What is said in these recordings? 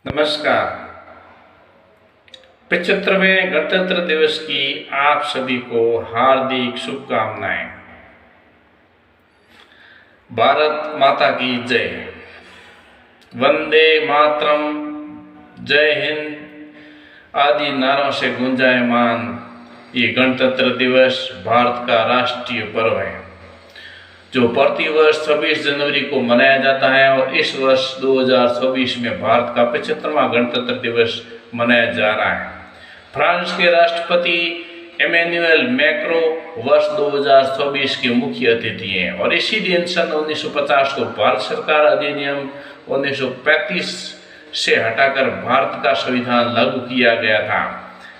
नमस्कार। 75वें गणतंत्र दिवस की आप सभी को हार्दिक शुभकामनाएं। भारत माता की जय। वंदे मातरम, जय हिंद आदि नारों से गुंजायमान ये गणतंत्र दिवस भारत का राष्ट्रीय पर्व है जो प्रतिवर्ष 26 जनवरी को मनाया जाता है और इस वर्ष 2024 में भारत का 75वां गणतंत्र दिवस मनाया जा रहा है। फ्रांस के राष्ट्रपति इमैनुअल मैक्रो वर्ष 2024 के मुख्य अतिथि हैं और इसी दिन सन 1950 को भारत सरकार अधिनियम 1935 से हटाकर भारत का संविधान लागू किया गया था।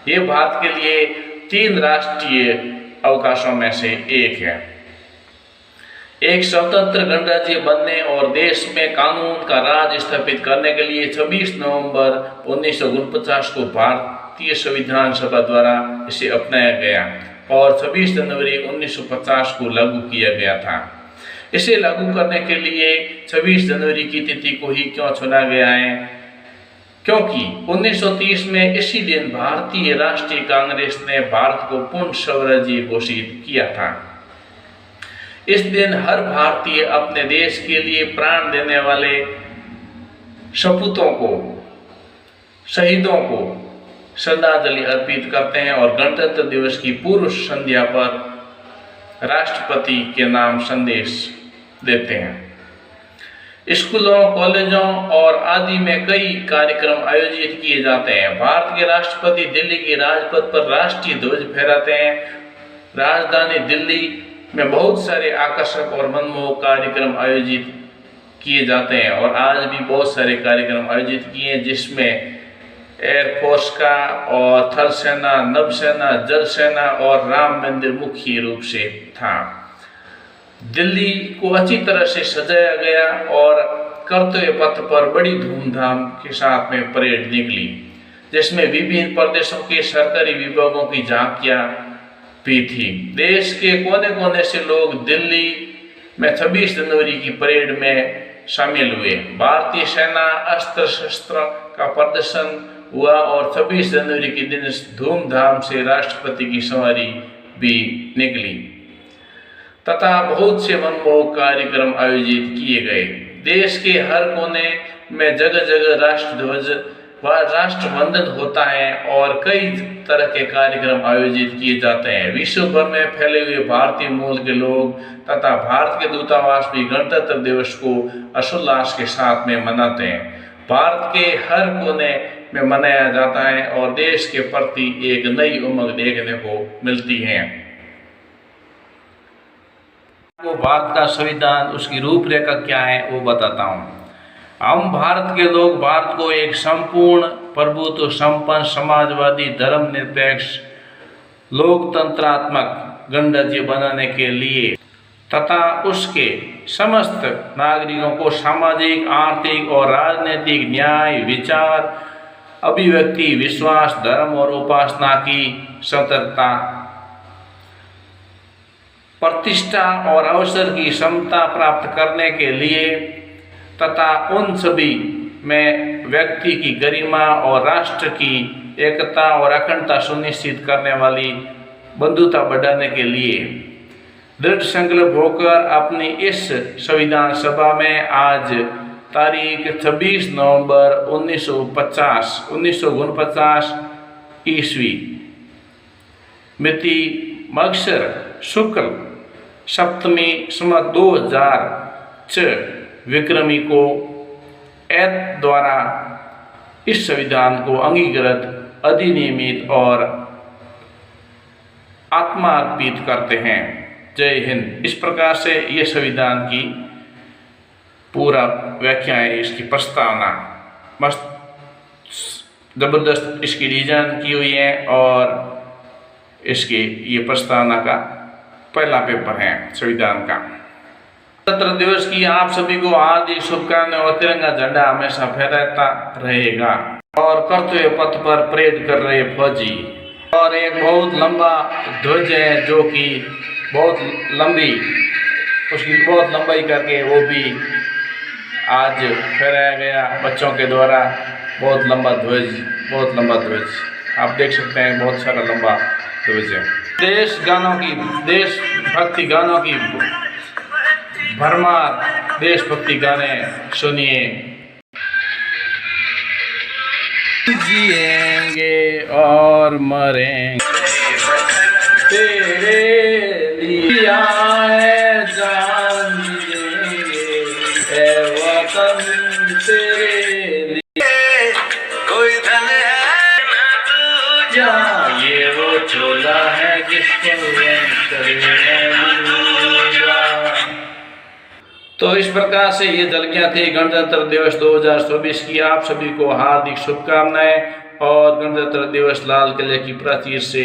ये भारत के लिए 3 राष्ट्रीय अवकाशों में से एक है। एक स्वतंत्र गणराज्य बनने और देश में कानून का राज स्थापित करने के लिए 26 नवंबर 1949 को भारतीय संविधान सभा द्वारा इसे अपनाया गया और 26 जनवरी 1950 को लागू किया गया था। इसे लागू करने के लिए 26 जनवरी की तिथि को ही क्यों चुना गया है? क्योंकि 1930 में इसी दिन भारतीय राष्ट्रीय कांग्रेस ने भारत को पूर्ण स्वराज्य घोषित किया था। इस दिन हर भारतीय अपने देश के लिए प्राण देने वाले सपूतों को, शहीदों को श्रद्धांजलि अर्पित करते हैं और गणतंत्र दिवस की पूर्व संध्या पर राष्ट्रपति के नाम संदेश देते हैं। स्कूलों, कॉलेजों और आदि में कई कार्यक्रम आयोजित किए जाते हैं। भारत के राष्ट्रपति दिल्ली के राजपथ पर राष्ट्रीय ध्वज फहराते हैं। राजधानी दिल्ली में बहुत सारे आकर्षक और मनमोहक कार्यक्रम आयोजित किए जाते हैं और आज भी बहुत सारे कार्यक्रम आयोजित किए हैं, जिसमें एयरफोर्स का और थल सेना, नौसेना, जल सेना और राम मंदिर मुख्य रूप से था। दिल्ली को अच्छी तरह से सजाया गया और कर्तव्य पथ पर बड़ी धूमधाम के साथ में परेड निकली, जिसमें विभिन्न प्रदेशों के सरकारी विभागों की झांकियां भी थी। देश के कोने कोने से लोग दिल्ली में 26 जनवरी की परेड में शामिल हुए। भारतीय सेना अस्त्र शस्त्र का प्रदर्शन हुआ और 26 जनवरी के दिन धूमधाम से राष्ट्रपति की सवारी भी निकली तथा बहुत से मनमोहक कार्यक्रम आयोजित किए गए। देश के हर कोने में जगह जगह राष्ट्रध्वज व राष्ट्रवंदन होता है और कई तरह के कार्यक्रम आयोजित किए जाते हैं। विश्व भर में फैले हुए भारतीय मूल के लोग तथा भारत के दूतावास भी गणतंत्र दिवस को हर्षोल्लास के साथ में मनाते हैं। भारत के हर कोने में मनाया जाता है और देश के प्रति एक नई उमंग देखने को मिलती है। वो भारत का संविधान, उसकी रूपरेखा क्या है वो बताता हूँ। हम भारत के लोग भारत को एक संपूर्ण प्रभुत्व संपन्न समाजवादी धर्मनिरपेक्ष लोकतंत्रात्मक गणराज्य बनाने के लिए तथा उसके समस्त नागरिकों को सामाजिक, आर्थिक और राजनीतिक न्याय, विचार, अभिव्यक्ति, विश्वास, धर्म और उपासना की स्वतंत्रता, प्रतिष्ठा और अवसर की समता प्राप्त करने के लिए तथा उन सभी में व्यक्ति की गरिमा और राष्ट्र की एकता और अखंडता सुनिश्चित करने वाली बंधुता बढ़ाने के लिए दृढ़ संकल्प होकर अपनी इस संविधान सभा में आज तारीख 26 नवंबर 1949 ईस्वी मिति मगसर शुक्ल सप्तमी संवत 2006 विक्रमी को ऐत द्वारा इस संविधान को अंगीकृत, अधिनियमित और आत्मार्पित करते हैं। जय हिंद। इस प्रकार से ये संविधान की पूरा व्याख्या है, इसकी प्रस्तावना मस्त जबरदस्त इसकी डिजाइन की हुई है और इसकी ये प्रस्तावना का पहला पेपर है संविधान का। गणतंत्र दिवस की आप सभी को हार्दिक शुभकामनाएं और तिरंगा झंडा हमेशा फहराता रहेगा और कर्तव्य पथ पर परेड कर रहे फौजी और एक बहुत लंबा ध्वज है जो कि बहुत लंबी, उसकी बहुत लंबाई करके वो भी आज फहराया गया बच्चों के द्वारा बहुत लंबा ध्वज, बहुत लंबा ध्वज आप देख सकते हैं, बहुत सारा लंबा ध्वज है। देशभक्ति गानों की भरमार, देशभक्ति गाने सुनिए। जिएंगे और मरेंगे तेरे लिए, आए जान देंगे ए वतन तेरे लिए। कोई धन है ना दूजा, ये वो चोला है जिसको तो इस प्रकार से ये झलकियां थी गणतंत्र दिवस 2024 की। आप सभी को हार्दिक शुभकामनाएं। और गणतंत्र दिवस लाल किले की प्राचीर से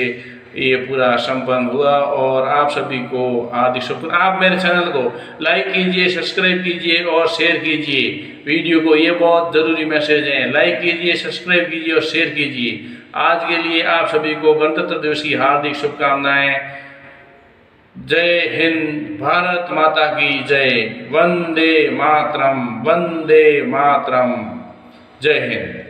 ये पूरा संपन्न हुआ और आप सभी को हार्दिक शुभकामनाएं। आप मेरे चैनल को लाइक कीजिए, सब्सक्राइब कीजिए और शेयर कीजिए वीडियो को, ये बहुत ज़रूरी मैसेज है। लाइक कीजिए, सब्सक्राइब कीजिए और शेयर कीजिए। आज के लिए आप सभी को गणतंत्र दिवस की हार्दिक शुभकामनाएं। जय हिंद, भारत माता की जय, वंदे मातरम, वंदे मातरम, जय हिंद।